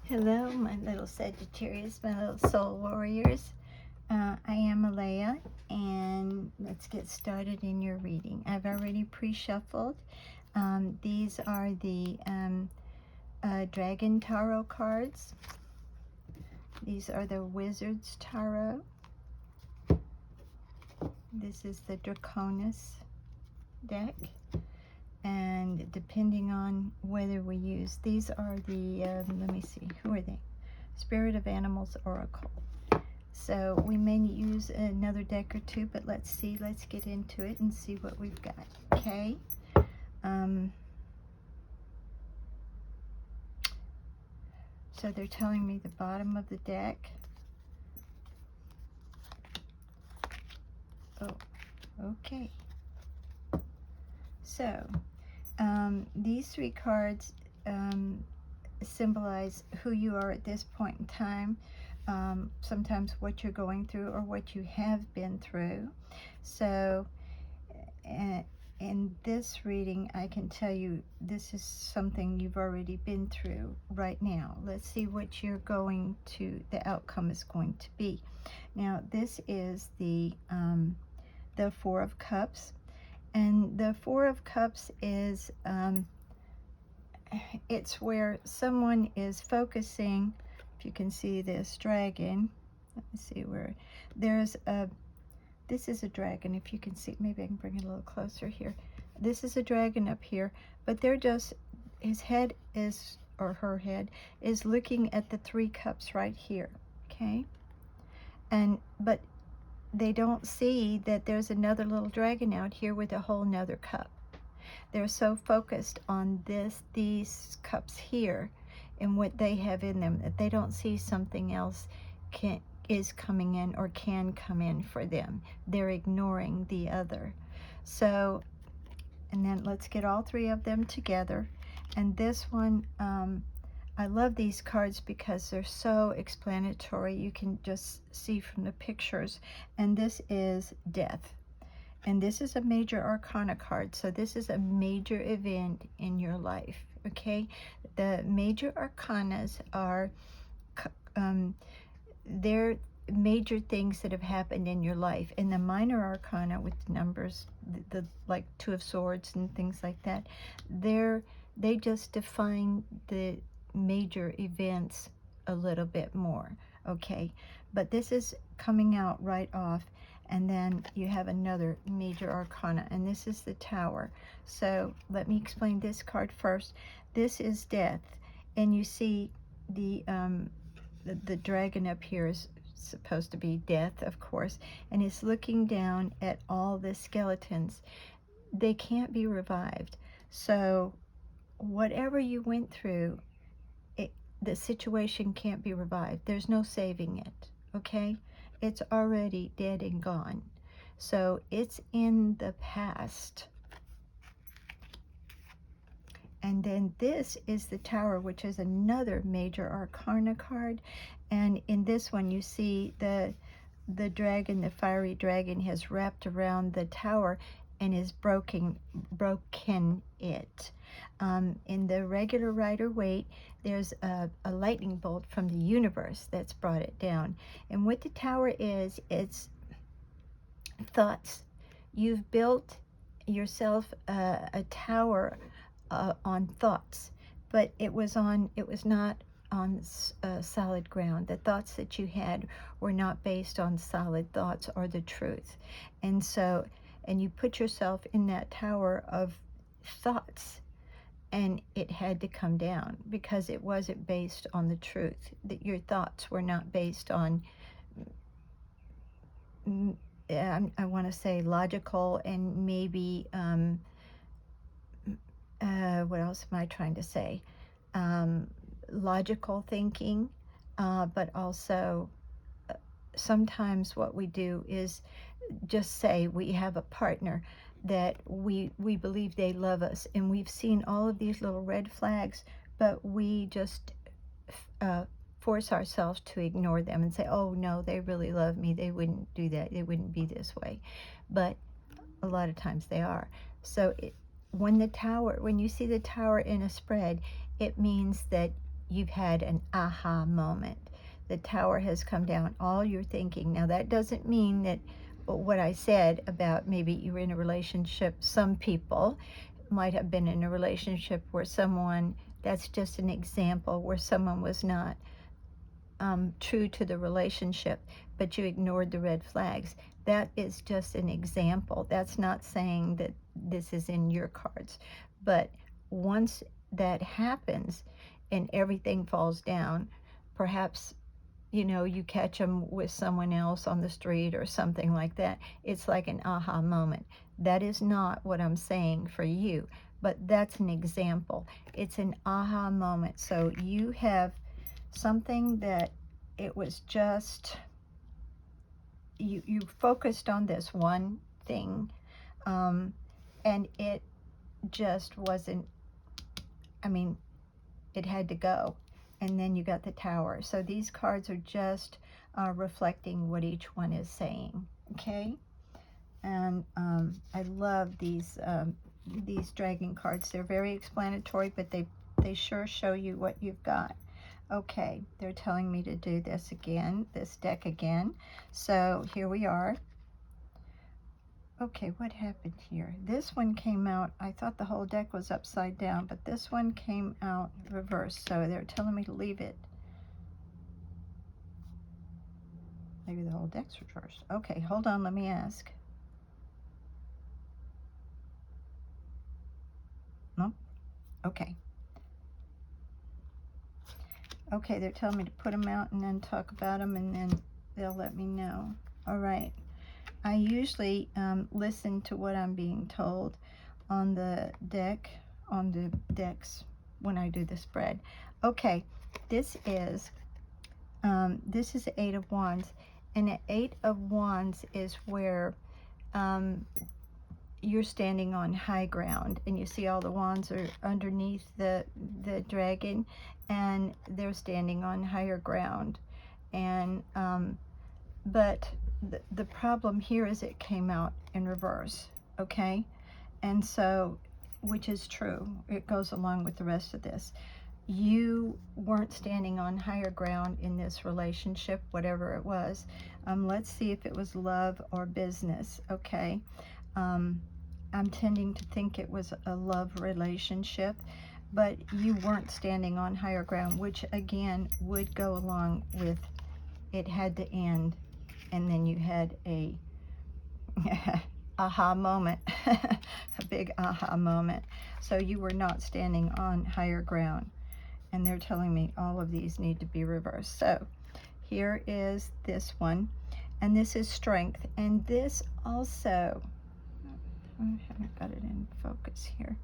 Hello, my little Sagittarius, my little soul warriors. I am Alea, and let's get started in your reading. I've already pre-shuffled. These are the Dragon Tarot cards. These are the Wizard's Tarot. This is the Draconis deck. And depending on whether we use, these are the, let me see, who are they? Spirit of Animals Oracle. So we may use another deck or two, but let's see, let's get into it and see what we've got, okay? So they're telling me the bottom of the deck. Oh, okay. So, these three cards symbolize who you are at this point in time, sometimes what you're going through or what you have been through. So, in this reading, I can tell you this is something you've already been through right now. Let's see what you're going to, the outcome is going to be. Now, this is the Four of Cups. And the Four of Cups is, it's where someone is focusing, if you can see this dragon, let me see where, there's a, this is a dragon, if you can see, maybe I can bring it a little closer here. This is a dragon up here, but they're just, his head is, or her head, is looking at the Three Cups right here, okay? But they don't see that there's another little dragon out here with a whole nother cup. They're so focused on these cups here and what they have in them that they don't see something else is coming in or can come in for them. They're ignoring the other. So, and then let's get all three of them together. And this one, I love these cards because they're so explanatory. You can just see from the pictures. And this is Death. And this is a major arcana card. So this is a major event in your life, okay? The major arcanas are, they're major things that have happened in your life. And the minor arcana with the numbers, the like Two of Swords and things like that, they just define the major events a little bit more, okay? But this is coming out right off, and then you have another major arcana, and this is the Tower. So let me explain this card first. This is Death, and you see the dragon up here is supposed to be Death, of course, and it's looking down at all the skeletons. They can't be revived. So whatever you went through, the situation can't be revived. There's no saving it, okay? It's already dead and gone. So it's in the past. And then this is the Tower, which is another major arcana card. And in this one, you see the dragon, the fiery dragon, has wrapped around the Tower and is broken it. In the regular Rider-Waite, there's a lightning bolt from the universe that's brought it down. And what the Tower is, it's thoughts. You've built yourself a tower on thoughts, but it was not on solid ground. The thoughts that you had were not based on solid thoughts or the truth. And so, and you put yourself in that tower of thoughts, and it had to come down because it wasn't based on the truth. That your thoughts were not based on, I want to say, logical and maybe, what else am I trying to say? Logical thinking, but also sometimes what we do is just say we have a partner that we believe they love us, and we've seen all of these little red flags, but we just force ourselves to ignore them and say, oh no, they really love me, they wouldn't do that, they wouldn't be this way. But a lot of times they are. So when you see the Tower in a spread, it means that you've had an aha moment. The tower has come down, all you're thinking. Now that doesn't mean that what I said about maybe you were in a relationship, some people might have been in a relationship where someone, that's just an example, where someone was not true to the relationship, but you ignored the red flags. That is just an example. That's not saying that this is in your cards. But once that happens and everything falls down, perhaps, you know, you catch them with someone else on the street or something like that. It's like an aha moment. That is not what I'm saying for you, but that's an example. It's an aha moment. So you have something that it was just, you focused on this one thing, and it just wasn't, I mean, it had to go. And then you got the tower. So these cards are just reflecting what each one is saying, okay? And I love these dragon cards. They're very explanatory, but they sure show you what you've got. Okay, they're telling me to do this again, this deck again. So here we are. Okay, what happened here? This one came out, I thought the whole deck was upside down, but this one came out reversed, so they're telling me to leave it. Maybe the whole deck's reversed. Okay, hold on, let me ask. No? Okay. Okay, they're telling me to put them out and then talk about them, and then they'll let me know. All right. I usually listen to what I'm being told on the decks when I do the spread. Okay, this is Eight of Wands, and an Eight of Wands is where you're standing on high ground, and you see all the wands are underneath the dragon, and they're standing on higher ground. And but the problem here is it came out in reverse, okay? And so, which is true, it goes along with the rest of this. You weren't standing on higher ground in this relationship, whatever it was. Let's see if it was love or business, okay? I'm tending to think it was a love relationship, but you weren't standing on higher ground, which again would go along with it had to end, and then you had a aha moment, a big aha moment. So you were not standing on higher ground, and they're telling me all of these need to be reversed. So here is this one, and this is strength, and this also, I haven't got it in focus here.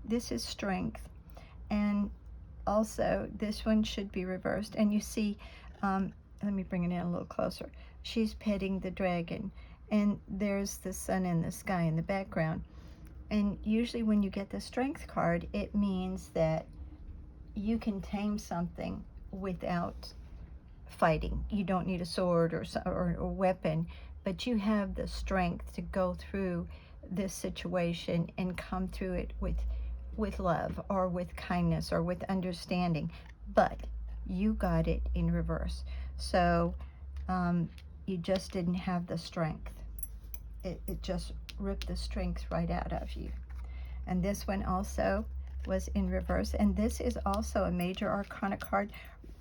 This is strength, and also this one should be reversed. And you see, let me bring it in a little closer. She's petting the dragon, and there's the sun in the sky in the background. And usually when you get the strength card, it means that you can tame something without fighting. You don't need a sword or a weapon, but you have the strength to go through this situation and come through it with love or with kindness or with understanding. But you got it in reverse. So you just didn't have the strength. It just ripped the strength right out of you. And this one also was in reverse. And this is also a major arcana card.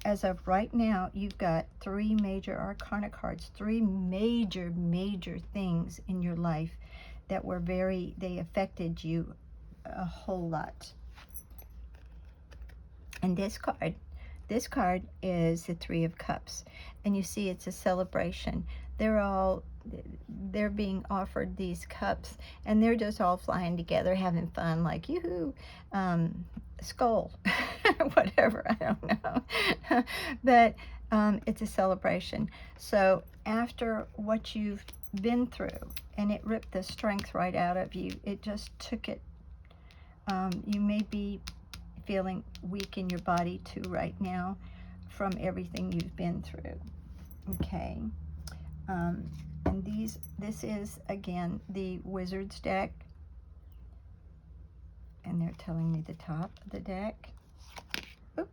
As of right now, you've got 3 major arcana cards, 3 major things in your life that were they affected you a whole lot. And this card is the 3 of Cups, and you see it's a celebration. They're being offered these cups, and they're just all flying together, having fun, like, yoo-hoo, skull, whatever, I don't know. But it's a celebration. So after what you've been through, and it ripped the strength right out of you, it just took it. You may be feeling weak in your body too right now from everything you've been through. Okay. And this is again the Wizard's deck, and they're telling me the top of the deck. Oop,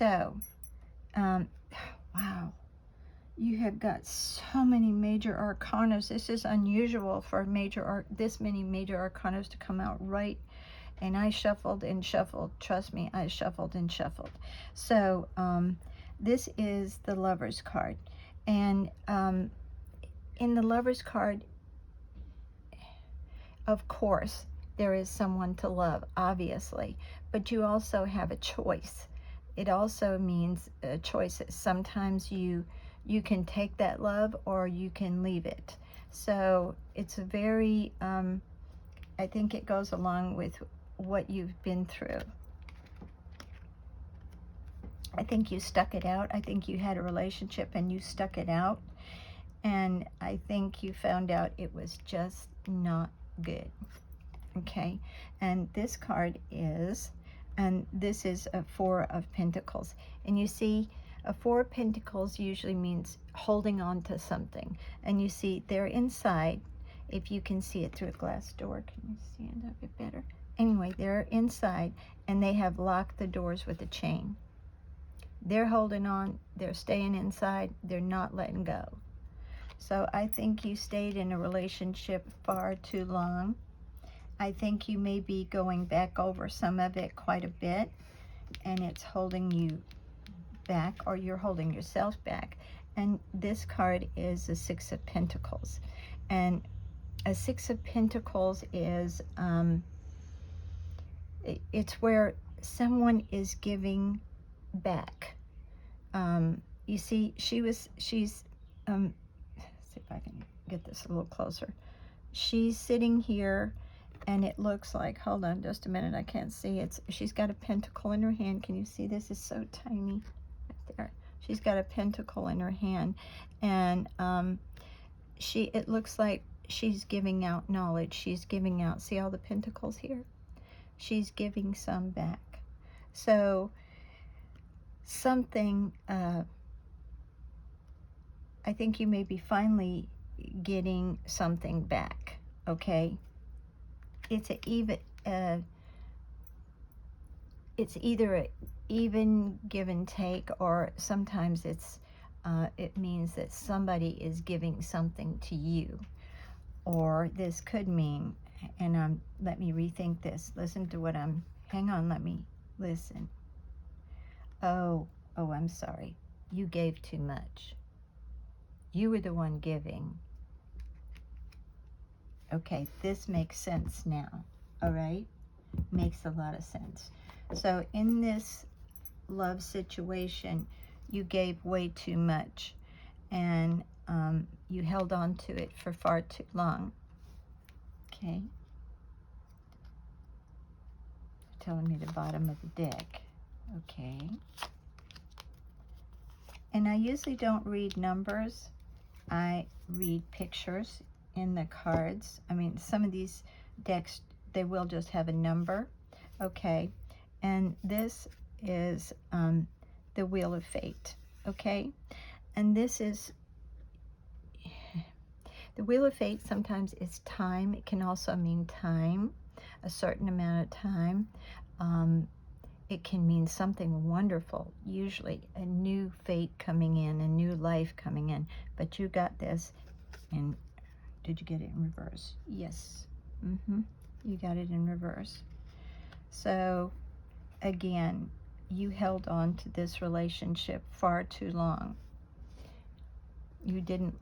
So, wow, you have got so many major arcanas. This is unusual for this many major arcanas to come out right. And I shuffled and shuffled. Trust me, I shuffled and shuffled. So this is the Lover's card. And in the Lover's card, of course, there is someone to love, obviously. But you also have a choice. It also means choices. Sometimes you can take that love or you can leave it. So it's a very, I think it goes along with what you've been through. I think you stuck it out. I think you had a relationship and you stuck it out. And I think you found out it was just not good. Okay, and this card is, and this is a Four of Pentacles. And you see, a Four of Pentacles usually means holding on to something. And you see, they're inside. If you can see it through a glass door, can you stand up a bit better? Anyway, they're inside, and they have locked the doors with a chain. They're holding on. They're staying inside. They're not letting go. So I think you stayed in a relationship far too long. I think you may be going back over some of it quite a bit, and it's holding you back, or you're holding yourself back. And this card is the Six of Pentacles. And a Six of Pentacles is, it's where someone is giving back. You see, she's, see if I can get this a little closer. She's sitting here, and it looks like, hold on just a minute, I can't see. She's got a pentacle in her hand. Can you see this? Is so tiny right there. She's got a pentacle in her hand, and it looks like she's giving out knowledge. She's giving out, see all the pentacles here? She's giving some back. So something, I think you may be finally getting something back, okay? It's either an even give and take, or sometimes it means that somebody is giving something to you. Or this could mean, and let me rethink this. Listen to what hang on, let me listen. Oh, I'm sorry. You gave too much. You were the one giving. Okay, this makes sense now, all right? Makes a lot of sense. So in this love situation, you gave way too much, and you held on to it for far too long, okay? Telling me the bottom of the deck, okay? And I usually don't read numbers. I read pictures in the cards. I mean, some of these decks, they will just have a number, okay? And this is the Wheel of Fate, okay? And this is, the Wheel of Fate sometimes is time. It can also mean time, a certain amount of time. It can mean something wonderful, usually a new fate coming in, a new life coming in. But you got this, and did you get it in reverse? Yes. You got it in reverse. So again, you held on to this relationship far too long. You didn't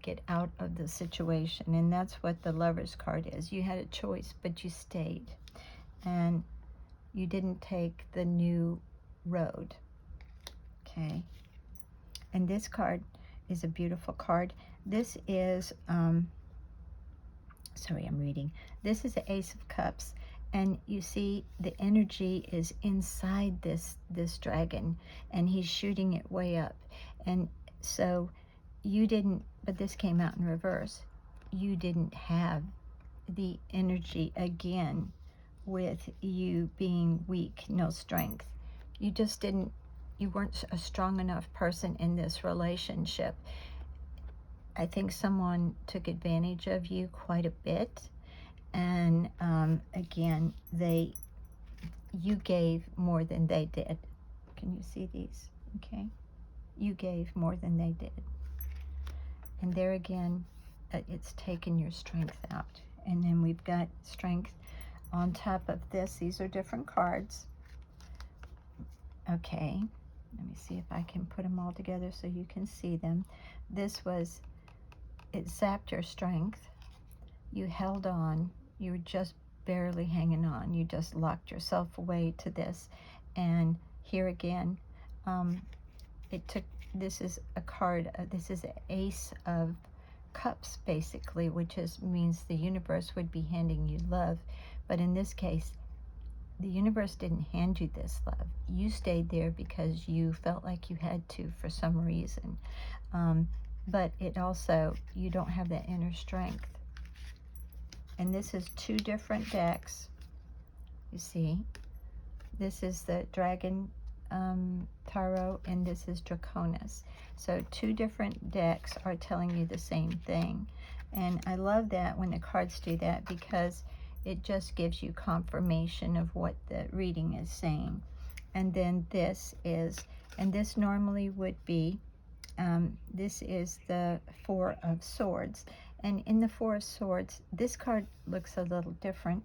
get out of the situation, and that's what the Lover's card is. You had a choice, but you stayed, and you didn't take the new road, okay? And this card is a beautiful card. This is, sorry, I'm reading. This is the Ace of Cups, and you see the energy is inside this dragon, and he's shooting it way up. And so you didn't, but this came out in reverse. You didn't have the energy again with you being weak, no strength. You just didn't, you weren't a strong enough person in this relationship. I think someone took advantage of you quite a bit, and again, you gave more than they did, Can you see these? Okay. You gave more than they did. And there again, it's taken your strength out. And then we've got strength on top of this. These are different cards. Okay. Let me see if I can put them all together so you can see them. This was, it zapped your strength. You held on. You were just barely hanging on. You just locked yourself away to this. And here again, it took, this is a card, this is an Ace of Cups, basically, which means the universe would be handing you love. But in this case, the universe didn't hand you this love. You stayed there because you felt like you had to for some reason. But it also, you don't have that inner strength. And this is two different decks. You see, this is the Dragon Tarot, and this is Draconis. So two different decks are telling you the same thing. And I love that when the cards do that, because it just gives you confirmation of what the reading is saying. And then this is, and this normally would be, this is the Four of Swords. And in the Four of Swords, this card looks a little different.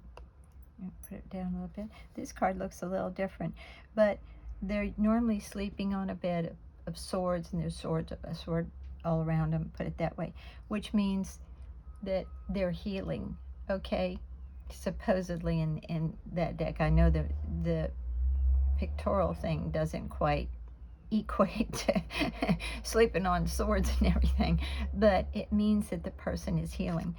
Put it down a little bit. This card looks a little different, but they're normally sleeping on a bed of swords, and there's a sword all around them, put it that way, which means that they're healing, okay? Supposedly in that deck. I know the pictorial thing doesn't quite equate to sleeping on swords and everything, but it means that the person is healing.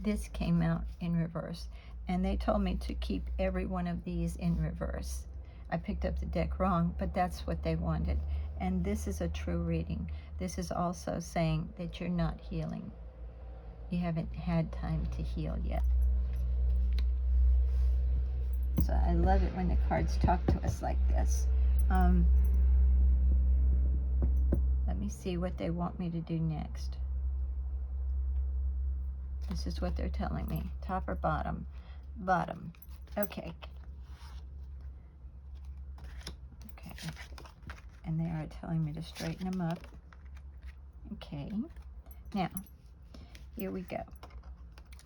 This came out in reverse, and they told me to keep every one of these in reverse. I picked up the deck wrong, but that's what they wanted. And this is a true reading. This is also saying that you're not healing. You haven't had time to heal yet. So I love it when the cards talk to us like this. Let me see what they want me to do next. This is what they're telling me. Top or bottom? Bottom. Okay. Okay. And they are telling me to straighten them up. Okay. Now, here we go.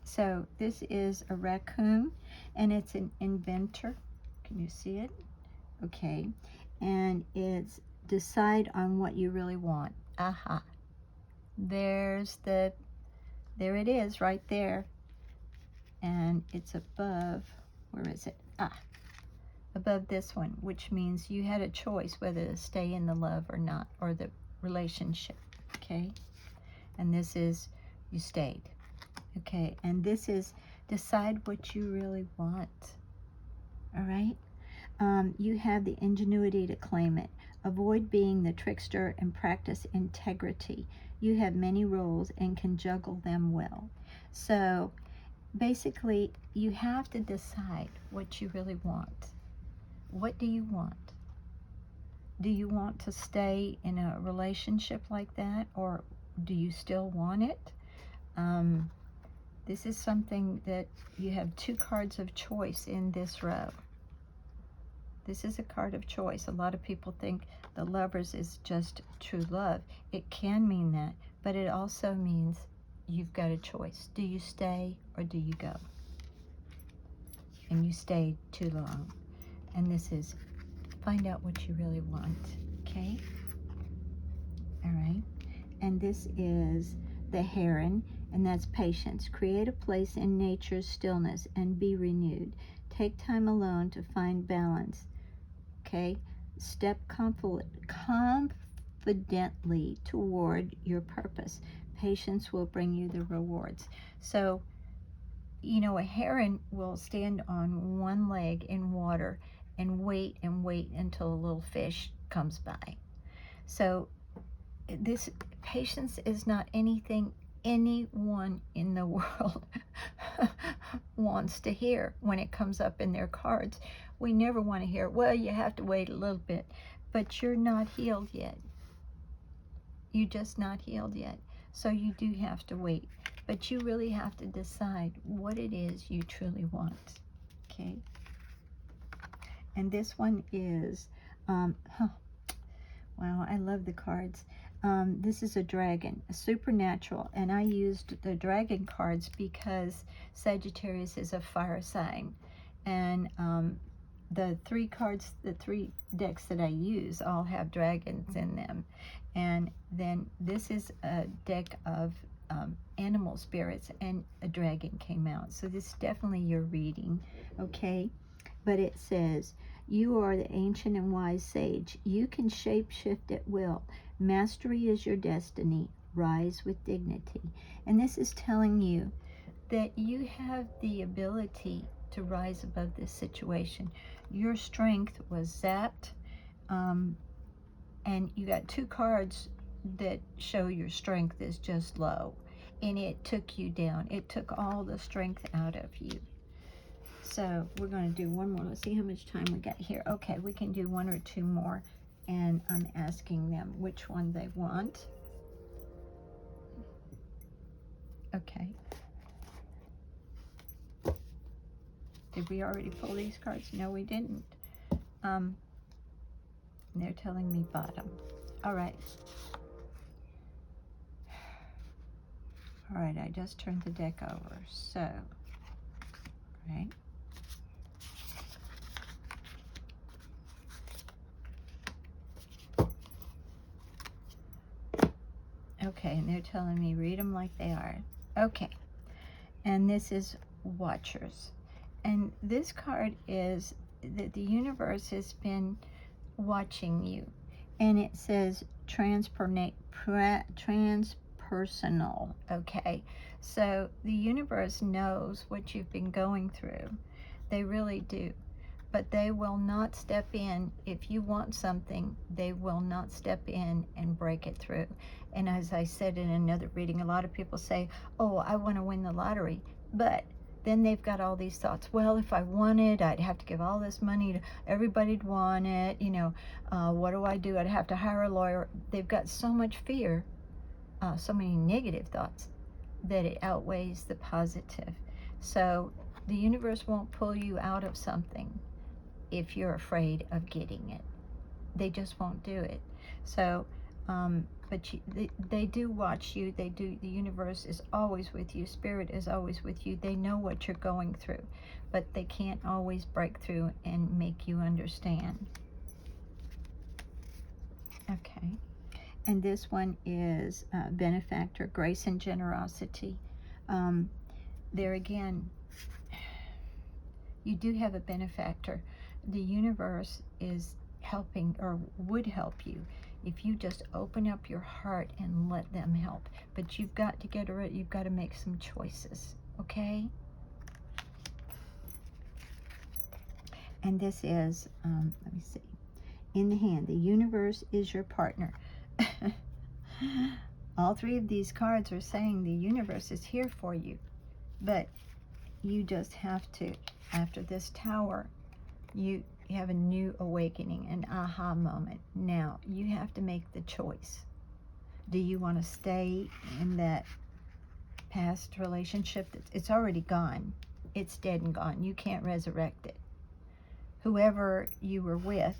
So this is a raccoon, and it's an inventor. Can you see it? Okay. And it's decide on what you really want. Aha. There it is right there. And it's above, where is it? Above this one, which means you had a choice whether to stay in the love or not, or the relationship, okay? And this is, you stayed, okay? And this is, decide what you really want, all right? You have the ingenuity to claim it. Avoid being the trickster and practice integrity. You have many roles and can juggle them well. So basically, you have to decide what you really want. What do you want? Do you want to stay in a relationship like that, or do you still want it? This is something that you have two cards of choice in this row. This is a card of choice. A lot of people think the Lovers is just true love. It can mean that, but it also means you've got a choice. Do you stay or do you go? And you stayed too long. And this is, find out what you really want, okay? All right. And this is the Heron, and that's patience. Create a place in nature's stillness and be renewed. Take time alone to find balance. Okay, step confidently toward your purpose. Patience will bring you the rewards. So, you know, a heron will stand on one leg in water and wait until a little fish comes by. So this patience is not anything anyone in the world wants to hear when it comes up in their cards. We never want to hear, well, you have to wait a little bit, but you're not healed yet. You're just not healed yet. So you do have to wait, but you really have to decide what it is you truly want, okay? And this one is, Wow, I love the cards. This is a dragon, a supernatural, and I used the dragon cards because Sagittarius is a fire sign. And the three cards, the three decks that I use all have dragons in them. And then this is a deck of animal spirits, and a dragon came out. So this is definitely your reading, okay? But it says, you are the ancient and wise sage. You can shape-shift at will. Mastery is your destiny. Rise with dignity. And this is telling you that you have the ability to rise above this situation. Your strength was zapped, and you got two cards that show your strength is just low, and it took you down. It took all the strength out of you. So we're going to do one more. Let's see how much time we got here. Okay, we can do one or two more, and I'm asking them which one they want. Okay. Did we already pull these cards? No, we didn't. They're telling me bottom. All right. All right, I just turned the deck over. So, right. Okay, and they're telling me read them like they are. Okay, and this is Watchers. And this card is that the universe has been watching you. And it says transpersonal, okay? So the universe knows what you've been going through. They really do. But they will not step in. If you want something, they will not step in and break it through. And as I said in another reading, a lot of people say, oh, I want to win the lottery. But then they've got all these thoughts. Well, if I won it, I'd have to give all this money to everybody'd want it. You know, what do I do? I'd have to hire a lawyer. They've got so much fear, so many negative thoughts, that it outweighs the positive. So the universe won't pull you out of something if you're afraid of getting it. They just won't do it. So, but they do watch you. They do. The universe is always with you. Spirit is always with you. They know what you're going through, but they can't always break through and make you understand. Okay. And this one is benefactor, grace and generosity. There again, you do have a benefactor. The universe is helping, or would help you, if you just open up your heart and let them help. But you've got to get rid. You've got to make some choices, okay? And this is, let me see, in the hand. The universe is your partner. All three of these cards are saying the universe is here for you, but you just have to, after this tower, you have a new awakening, an aha moment. Now you have to make the choice. Do you want to stay in that past relationship? It's already gone. It's dead and gone. You can't resurrect it. Whoever you were with,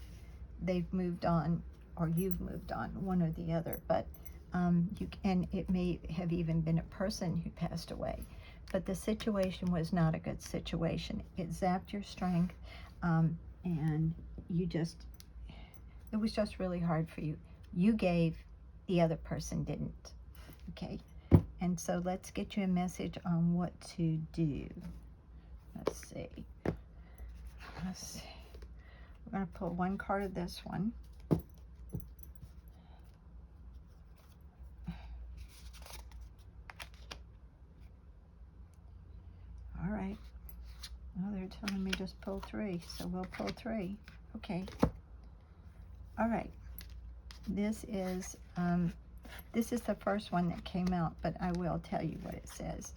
they've moved on, or you've moved on, one or the other. But and it may have even been a person who passed away. But the situation was not a good situation. It zapped your strength, and it was just really hard for you. You gave, the other person didn't. Okay, and so let's get you a message on what to do. Let's see. We're going to pull one card of this one. All right. Well, they're telling me just pull three, so we'll pull three. Okay. All right. This is the first one that came out, but I will tell you what it says.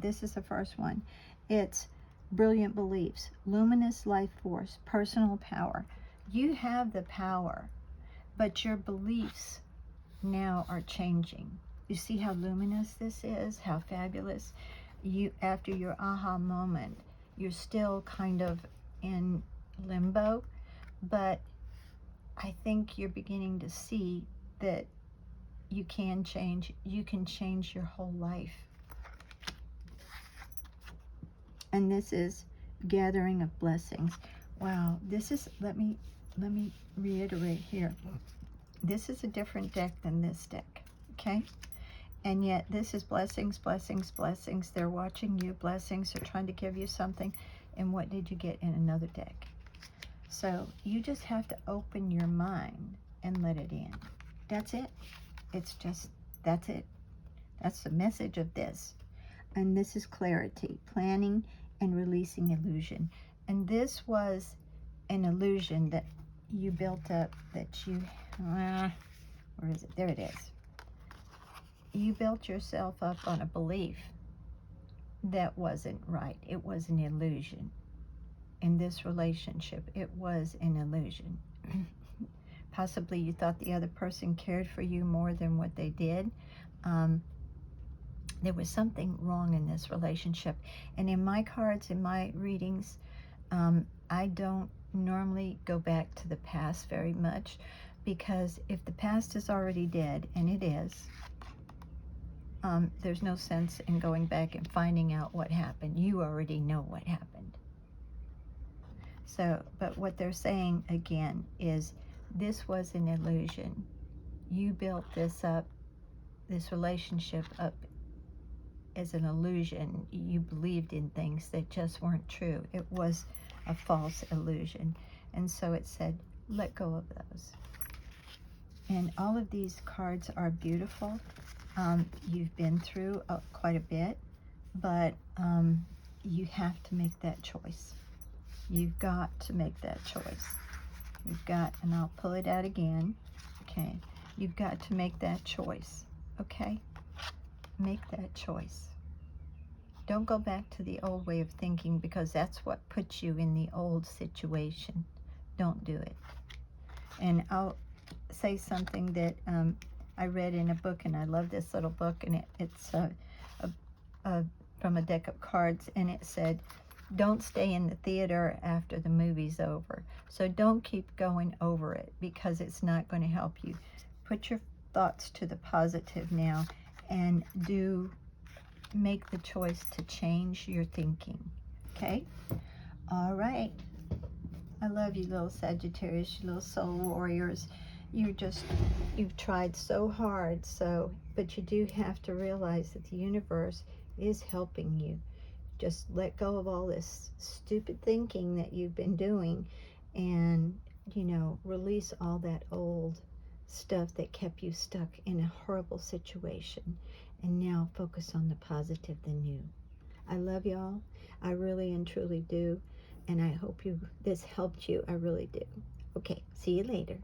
This is the first one. It's brilliant beliefs, luminous life force, personal power. You have the power, but your beliefs now are changing. You see how luminous this is, how fabulous. You, after your aha moment, you're still kind of in limbo, but I think you're beginning to see that you can change your whole life. And this is gathering of blessings. Wow, this is, let me reiterate here. This is a different deck than this deck, okay? And yet this is blessings, blessings, blessings. They're watching you, blessings. They're trying to give you something. And what did you get in another deck? So you just have to open your mind and let it in. That's it. It's just, that's it. That's the message of this. And this is clarity, planning and releasing illusion. And this was an illusion that you built up, that you, where is it? There it is. You built yourself up on a belief that wasn't right. It was an illusion. In this relationship, it was an illusion. Possibly you thought the other person cared for you more than what they did. There was something wrong in this relationship. And in my cards, in my readings, I don't normally go back to the past very much, because if the past is already dead, and it is, there's no sense in going back and finding out what happened. You already know what happened. So, but what they're saying again is this was an illusion. You built this up, this relationship up, as an illusion. You believed in things that just weren't true. It was a false illusion. And so it said, let go of those. And all of these cards are beautiful. You've been through quite a bit, but you have to make that choice. You've got to make that choice. You've got, and I'll pull it out again, okay? You've got to make that choice, okay? Make that choice. Don't go back to the old way of thinking, because that's what puts you in the old situation. Don't do it. And I'll say something that I read in a book, and I love this little book, and it's from a deck of cards, and it said, don't stay in the theater after the movie's over. So don't keep going over it, because it's not going to help you. Put your thoughts to the positive now, and make the choice to change your thinking, okay? All right. I love you, little Sagittarius, you little soul warriors. You've tried so hard, but you do have to realize that the universe is helping you. Just let go of all this stupid thinking that you've been doing, and, release all that old stuff that kept you stuck in a horrible situation. And now focus on the positive, the new. I love y'all. I really and truly do. And I hope this helped you. I really do. Okay, see you later.